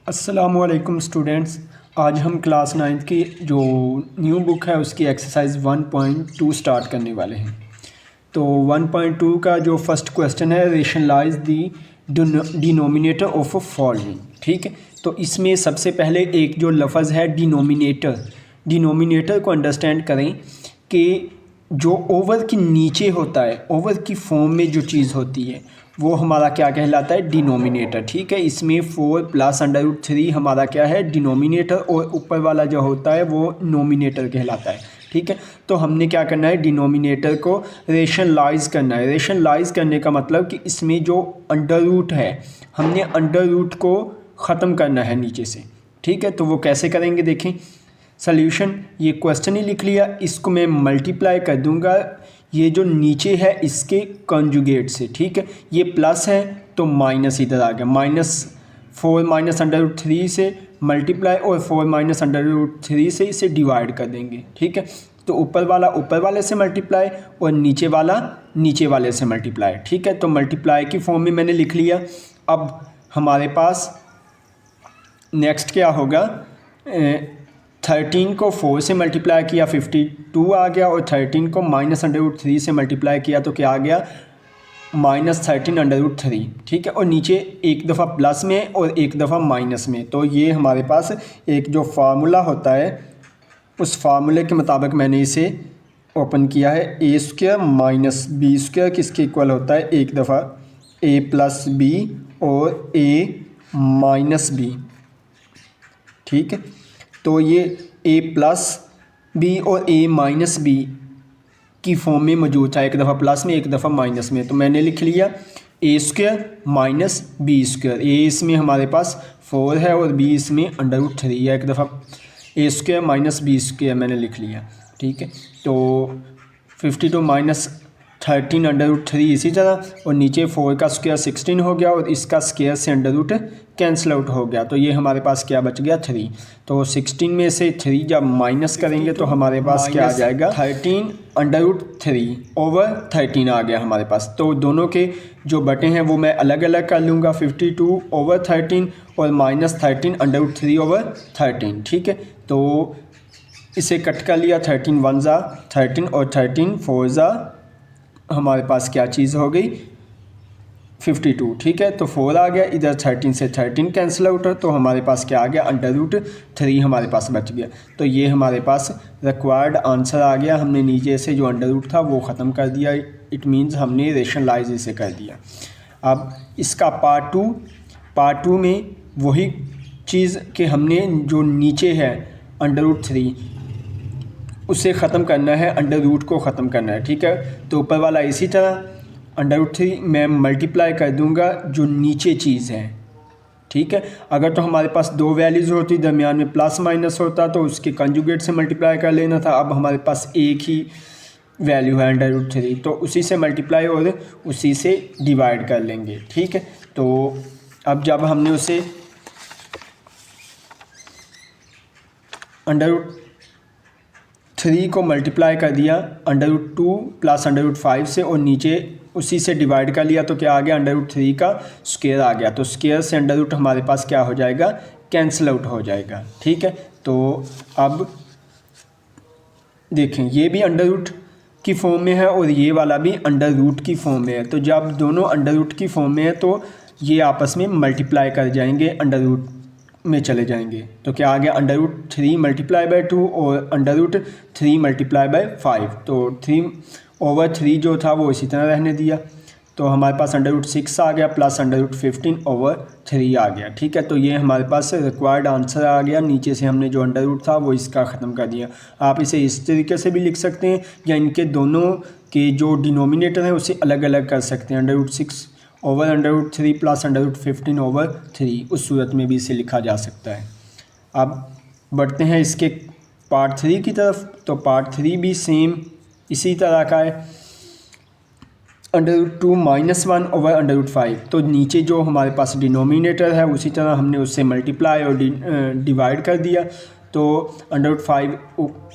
अस्सलामुअलैकुम स्टूडेंट्स। आज हम क्लास 9th की जो न्यू बुक है उसकी एक्सरसाइज 1.2 स्टार्ट करने वाले हैं। तो 1.2 का जो फर्स्ट क्वेश्चन है, rationalise the denominator of a following. ठीक है, तो इसमें सबसे पहले एक जो लफ्ज़ है डिनोमिनेटर को अंडरस्टैंड करें कि जो ओवर के नीचे होता है, ओवर की फॉर्म में जो चीज़ होती है वो हमारा क्या कहलाता है, डिनोमिनेटर। ठीक है, इसमें 4 प्लस √3 हमारा क्या है, डिनोमिनेटर, और ऊपर वाला जो होता है वो नोमिनेटर कहलाता है। ठीक है, तो हमने क्या करना है, डिनोमिनेटर को रेशनलाइज करना है। रेशनलाइज करने का मतलब कि इसमें जो अंडर रूट है, हमने अंडर रूट को ख़त्म करना है नीचे से। ठीक है, तो वो कैसे करेंगे, देखें सल्यूशन। ये क्वेश्चन ही लिख लिया, इसको मैं मल्टीप्लाई कर दूंगा ये जो नीचे है इसके कॉन्जुगेट से। ठीक है, ये प्लस है तो माइनस इधर आ गया, -4 माइनस √3 से मल्टीप्लाई, और 4 माइनस √3 से इसे डिवाइड कर देंगे। ठीक है, तो ऊपर वाला ऊपर वाले से मल्टीप्लाई और नीचे वाला नीचे वाले से मल्टीप्लाई। ठीक है, तो मल्टीप्लाई की फॉर्म में मैंने लिख लिया। अब हमारे पास नेक्स्ट क्या होगा, 13 को 4 से मल्टीप्लाई किया 52 आ गया, और 13 को -√3 से मल्टीप्लाई किया तो क्या आ गया, -13√3। ठीक है, और नीचे एक दफ़ा प्लस में और एक दफ़ा माइनस में। तो ये हमारे पास एक जो फार्मूला होता है उस फार्मूले के मुताबिक मैंने इसे ओपन किया है। a² - b² किसके इक्वल होता है, एक दफ़ा a + b और a - b। ठीक है, तो ये a + b और a - b की फॉर्म में मौजूद था, एक दफ़ा प्लस में एक दफ़ा माइनस में। तो मैंने लिख लिया a² - b²। a इसमें हमारे पास 4 है और b इसमें √3 है, एक दफ़ा a² - b² मैंने लिख लिया। ठीक है, तो 52 - 13√3 इसी तरह, और नीचे 4 का स्क्वायर 16 हो गया, और इसका स्क्वायर से अंडर रूट कैंसिल आउट हो गया। तो ये हमारे पास क्या बच गया, 3। तो 16 में से 3 जब माइनस करेंगे तो हमारे पास क्या आ जाएगा, 13√3 ओवर 13 आ गया हमारे पास। तो दोनों के जो बटे हैं वो मैं अलग अलग कर लूँगा, 52 ओवर 13 और -13√3 ओवर 13। ठीक है, तो इसे कट कर लिया, 13 1 ज़ा 13 और 13 4 ज़ा हमारे पास क्या चीज़ हो गई, 52। ठीक है, तो 4 आ गया, इधर 13 से 13 कैंसिल आउट है, तो हमारे पास क्या आ गया, √3 हमारे पास बच गया। तो ये हमारे पास रिक्वायर्ड आंसर आ गया। हमने नीचे से जो अंडर रूट था वो ख़त्म कर दिया, इट मीन्स हमने रेशनलाइज इसे कर दिया। अब इसका पार्ट टू में वही चीज़ कि हमने जो नीचे है √3 उसे ख़त्म करना है, अंडर रूट को ख़त्म करना है। ठीक है, तो ऊपर वाला इसी तरह √3 मैं मल्टीप्लाई कर दूंगा जो नीचे चीज़ है। ठीक है, अगर तो हमारे पास दो वैल्यूज़ होती, दरमियान में प्लस माइनस होता तो उसके कंजुगेट से मल्टीप्लाई कर लेना था। अब हमारे पास एक ही वैल्यू है √3, तो उसी से मल्टीप्लाई और उसी से डिवाइड कर लेंगे। ठीक है, तो अब जब हमने उसे √3 को मल्टीप्लाई कर दिया √2 प्लस √5 से, और नीचे उसी से डिवाइड कर लिया तो क्या आ गया, √3 का स्क्वायर आ गया। तो स्क्वायर से अंडर रूट हमारे पास क्या हो जाएगा, कैंसिल आउट हो जाएगा। ठीक है, तो अब देखें ये भी अंडर रूट की फॉर्म में है और ये वाला भी अंडर रूट की फॉर्म में है। तो जब दोनों अंडर रूट की फॉर्म में है तो ये आपस में मल्टीप्लाई कर जाएंगे, अंडर रूट में चले जाएंगे। तो क्या आ गया, √3 × 2 और √3 × 5। तो 3 ओवर 3 जो था वो इसी तरह रहने दिया, तो हमारे पास √6 आ गया प्लस √15 ओवर 3 आ गया। ठीक है, तो ये हमारे पास रिक्वायर्ड आंसर आ गया। नीचे से हमने जो अंडर रूट था वो इसका ख़त्म कर दिया। आप इसे इस तरीके से भी लिख सकते हैं, या इनके दोनों के जो डिनोमिनेटर हैं उसे अलग अलग कर सकते हैं, √6 ओवर √3 प्लस √15 ओवर 3, उस सूरत में भी इसे लिखा जा सकता है। अब बढ़ते हैं इसके पार्ट 3 की तरफ। तो पार्ट 3 भी सेम इसी तरह का है, √2 - 1 ओवर √5। तो नीचे जो हमारे पास डिनोमिनेटर है उसी तरह हमने उससे मल्टीप्लाई और डिवाइड कर दिया। तो √5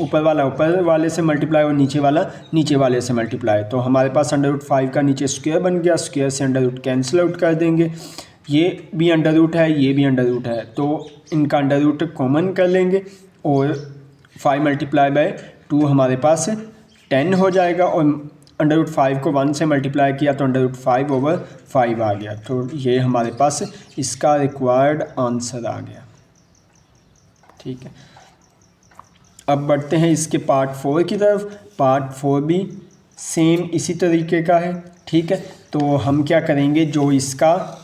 ऊपर वाले से मल्टीप्लाई और नीचे वाला नीचे वाले से मल्टीप्लाई। तो हमारे पास √5 का नीचे स्क्वायर बन गया, स्क्वायर से अंडर रूट कैंसिल आउट कर देंगे। ये भी अंडर रूट है, ये भी अंडर रूट है, तो इनका अंडर रूट कॉमन कर लेंगे और 5 मल्टीप्लाई बाय 2 हमारे पास 10 हो जाएगा और अंडर रूट 5 को 1 से मल्टीप्लाई किया तो अंडर रूट 5/5 आ गया। तो ये हमारे पास इसका रिक्वायर्ड आंसर आ गया। ठीक है, अब बढ़ते हैं इसके पार्ट 4 की तरफ। पार्ट 4 भी सेम इसी तरीके का है। ठीक है, तो हम क्या करेंगे, जो इसका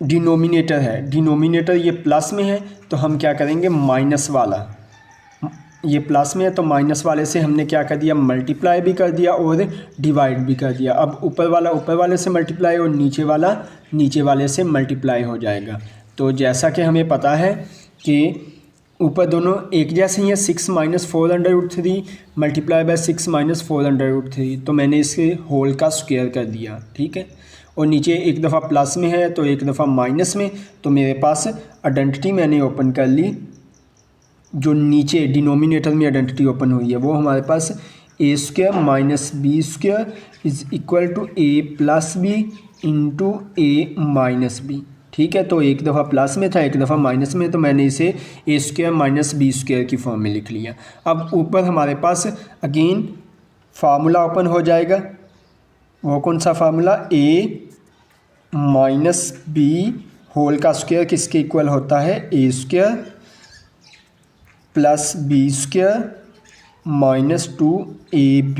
डिनोमिनेटर है, डिनोमिनेटर ये प्लस में है तो हम क्या करेंगे, माइनस वाला, ये प्लस में है तो माइनस वाले से हमने क्या कर दिया, मल्टीप्लाई भी कर दिया और डिवाइड भी कर दिया। अब ऊपर वाला ऊपर वाले से मल्टीप्लाई और नीचे वाला नीचे वाले से मल्टीप्लाई हो जाएगा। तो जैसा कि हमें पता है कि ऊपर दोनों एक जैसे ही हैं, 6 - 4√3 मल्टीप्लाई बाय 6 - 4√3, तो मैंने इसके होल का स्क्वायर कर दिया। ठीक है, और नीचे एक दफ़ा प्लस में है तो एक दफ़ा माइनस में, तो मेरे पास आइडेंटिटी मैंने ओपन कर ली। जो नीचे डिनोमिनेटर में आइडेंटिटी ओपन हुई है वो हमारे पास a² - b² is equal to a+b into a-b। ठीक है, तो एक दफ़ा प्लस में था, एक दफ़ा माइनस में, तो मैंने इसे a² - b² की फॉर्म में लिख लिया। अब ऊपर हमारे पास अगेन फार्मूला ओपन हो जाएगा। वो कौन सा फार्मूला, a - b होल का स्क्वायर किसके इक्वल होता है, a² + b² - 2ab।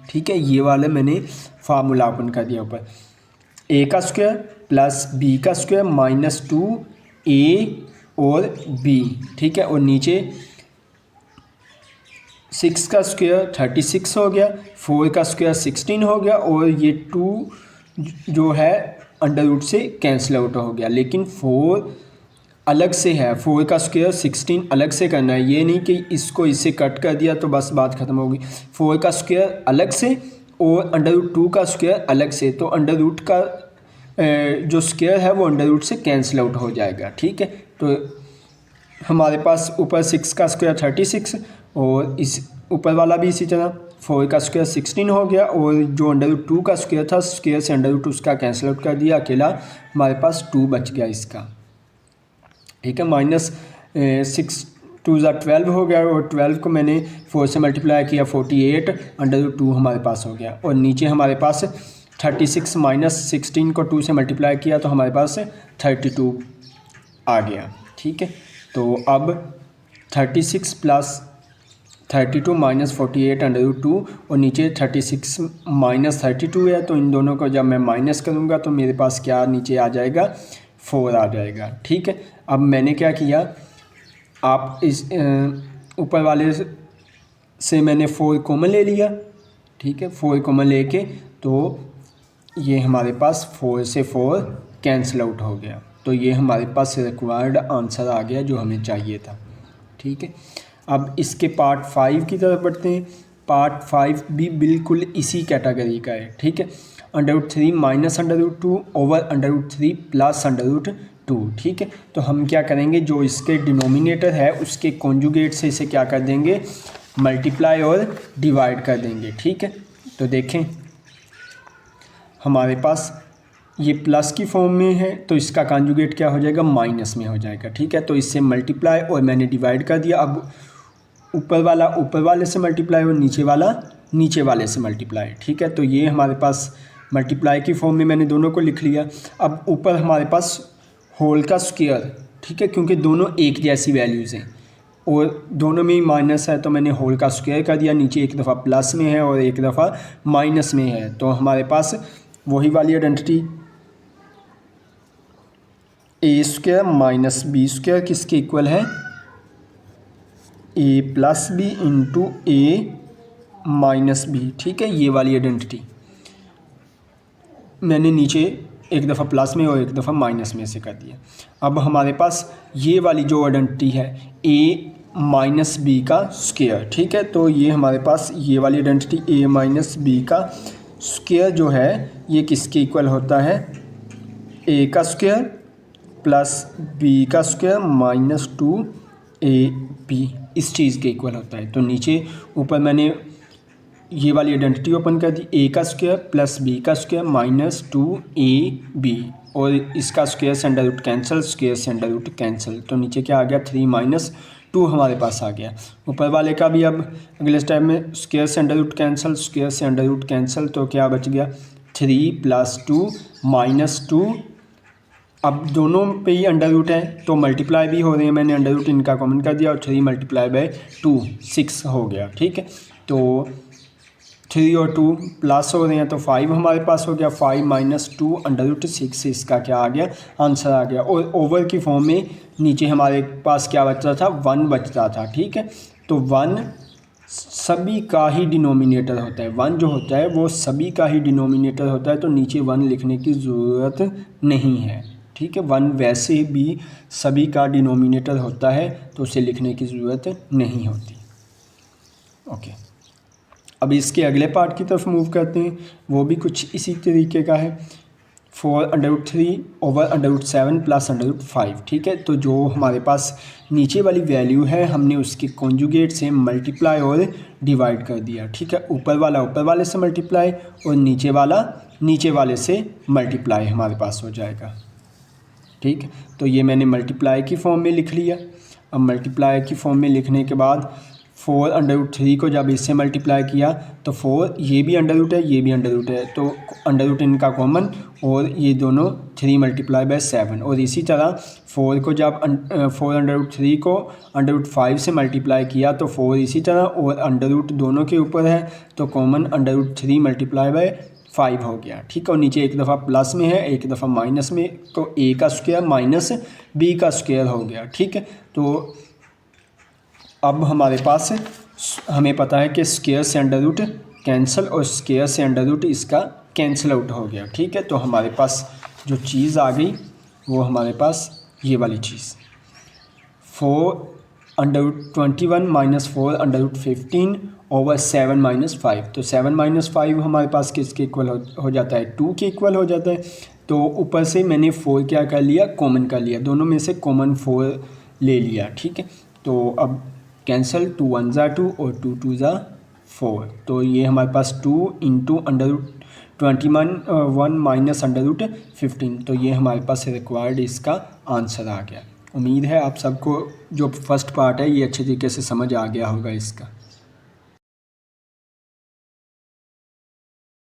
ठीक है, ये वाले मैंने फार्मूला ओपन कर दिया ऊपर, a का स्क्वायर प्लस b का स्क्वायर माइनस 2a और b। ठीक है, और नीचे 6 का स्क्वायर 36 हो गया, 4 का स्क्वायर 16 हो गया और ये 2 जो है अंडर रूट से कैंसिल आउट हो गया। लेकिन 4 अलग से है, 4 का स्क्वायर 16 अलग से करना है, ये नहीं कि इसको इससे कट कर दिया तो बस बात ख़त्म होगी। 4 का स्क्वायर अलग से और अंडर रूट 2 का स्क्वायर अलग से, तो अंडर रूट का जो स्क्वायर है वो अंडर रूट से कैंसिल आउट हो जाएगा। ठीक है, तो हमारे पास ऊपर 6 का स्क्वायर 36 और इस ऊपर वाला भी इसी तरह 4 का स्क्वायर 16 हो गया और जो अंडर रूट 2 का स्क्वायर था, स्क्वायर से अंडर रूट उसका कैंसिल आउट कर दिया, अकेला हमारे पास 2 बच गया इसका। ठीक है, -6 2 ज़ा 12 हो गया और 12 को मैंने 4 से मल्टीप्लाई किया, 48 अंडर रूट 2 हमारे पास हो गया। और नीचे हमारे पास 36 - 16 को 2 से मल्टीप्लाई किया तो हमारे पास 32 आ गया। ठीक है, तो अब 36 + 32 - 48 अंडर रूट 2 और नीचे 36 - 32 है, तो इन दोनों को जब मैं माइनस करूँगा तो मेरे पास क्या नीचे आ जाएगा, 4 आ जाएगा। ठीक है, अब मैंने क्या किया, आप इस ऊपर वाले से मैंने 4 कॉमन ले लिया। ठीक है, 4 कॉमन लेके तो ये हमारे पास 4 से 4 कैंसिल आउट हो गया, तो ये हमारे पास रिक्वायर्ड आंसर आ गया जो हमें चाहिए था। ठीक है, अब इसके पार्ट 5 की तरफ बढ़ते हैं। पार्ट 5 भी बिल्कुल इसी कैटेगरी का है। ठीक है, √3 - √2 ओवर √3 + √2। ठीक है, तो हम क्या करेंगे, जो इसके डिनोमिनेटर है उसके कॉन्जुगेट से इसे क्या कर देंगे, मल्टीप्लाई और डिवाइड कर देंगे। ठीक है, तो देखें हमारे पास ये प्लस की फॉर्म में है तो इसका कॉन्जुगेट क्या हो जाएगा, माइनस में हो जाएगा। ठीक है, तो इससे मल्टीप्लाई और मैंने डिवाइड कर दिया। अब ऊपर वाला ऊपर वाले से मल्टीप्लाई और नीचे वाला नीचे वाले से मल्टीप्लाई। ठीक है, तो ये हमारे पास मल्टीप्लाई की फॉर्म में मैंने दोनों को लिख लिया। अब ऊपर हमारे पास होल का स्क्वायर, ठीक है, क्योंकि दोनों एक जैसी वैल्यूज़ हैं और दोनों में ही माइनस है तो मैंने होल का स्क्वायर कर दिया। नीचे एक दफ़ा प्लस में है और एक दफ़ा माइनस में है, तो हमारे पास वही वाली आइडेंटिटी a² - b² किसके इक्वल है, a+b इंटू a-b। ठीक है, ये वाली आइडेंटिटी मैंने नीचे एक दफ़ा प्लस में और एक दफ़ा माइनस में से कर दिया। अब हमारे पास ये वाली जो आइडेंटिटी है a - b का स्क्वायर। ठीक है, तो ये हमारे पास ये वाली आइडेंटिटी a - b का स्क्वायर जो है ये किसके इक्वल होता है, a का स्क्वायर प्लस b का स्क्वायर माइनस 2ab इस चीज़ के इक्वल होता है। तो नीचे ऊपर मैंने ये वाली आइडेंटिटी ओपन कर दी, ए का स्क्वायर प्लस बी का स्क्वायर माइनस 2ab और इसका स्क्वायर से अंडर रूट कैंसिल, स्क्वायर से अंडर रूट कैंसिल, तो नीचे क्या आ गया 3 - 2 हमारे पास आ गया। ऊपर वाले का भी अब अगले स्टेप में स्क्वायर से अंडर रूट कैंसिल, स्क्वायर से अंडर रूट कैंसिल, तो क्या बच गया 3 + 2 - 2। अब दोनों पे ही अंडर रूट है तो मल्टीप्लाई भी हो रहे हैं, मैंने अंडर रूट इनका कॉमन कर दिया और 3 × 2 6 हो गया। ठीक है, तो 3 और 2 प्लस हो रहे हैं तो 5 हमारे पास हो गया। 5 - 2 √6 इसका क्या आ गया, आंसर आ गया। और ओवर की फॉर्म में नीचे हमारे पास क्या बचता था, 1 बचता था। ठीक है, तो 1 सभी का ही डिनोमिनेटर होता है, 1 जो होता है वो सभी का ही डिनोमिनेटर होता है, तो नीचे 1 लिखने की ज़रूरत नहीं है। ठीक है, 1 वैसे भी सभी का डिनोमिनेटर होता है तो उसे लिखने की ज़रूरत नहीं होती। ओके, अब इसके अगले पार्ट की तरफ मूव करते हैं, वो भी कुछ इसी तरीके का है। 4√3 ओवर √7 प्लस √5। ठीक है, तो जो हमारे पास नीचे वाली वैल्यू है हमने उसके कॉन्जुगेट से मल्टीप्लाई और डिवाइड कर दिया। ठीक है, ऊपर वाले से मल्टीप्लाई और नीचे वाले से मल्टीप्लाई हमारे पास हो जाएगा। ठीक, तो ये मैंने मल्टीप्लाई की फॉर्म में लिख लिया। अब मल्टीप्लाई की फॉर्म में लिखने के बाद 4√3 को जब इससे मल्टीप्लाई किया तो 4 ये भी अंडर रूट है, ये भी अंडर रूट है, तो अंडर रूट इनका कॉमन और ये दोनों 3 × 7। और इसी तरह 4 को जब 4√3 को √5 से मल्टीप्लाई किया तो 4 इसी तरह, और अंडर रूट दोनों के ऊपर है तो कॉमन √3 × 5 हो गया। ठीक है, और नीचे एक दफ़ा प्लस में है एक दफ़ा माइनस में, तो a का स्क्वायर माइनस b का स्क्वायर हो गया। ठीक है, तो अब हमारे पास हमें पता है कि स्क्वायर से अंडर रूट कैंसिल और स्क्वायर से अंडर रूट इसका कैंसिल आउट हो गया। ठीक है, तो हमारे पास जो चीज़ आ गई वो हमारे पास ये वाली चीज़ 4√21 - 4√15 ओवर 7 - 5। तो 7 - 5 हमारे पास किसके इक्वल हो जाता है, 2 के इक्वल हो जाता है। तो ऊपर से मैंने 4 क्या कर लिया, कॉमन कर लिया, दोनों में से कॉमन 4 ले लिया। ठीक है, तो अब कैंसिल, 2 × 1 = 2 और 2 × 2 = 4, तो ये हमारे पास 2 × √21 - √15, तो ये हमारे पास रिक्वायर्ड इसका आंसर आ गया। उम्मीद है आप सबको जो फर्स्ट पार्ट है ये अच्छे तरीके से समझ आ गया होगा इसका।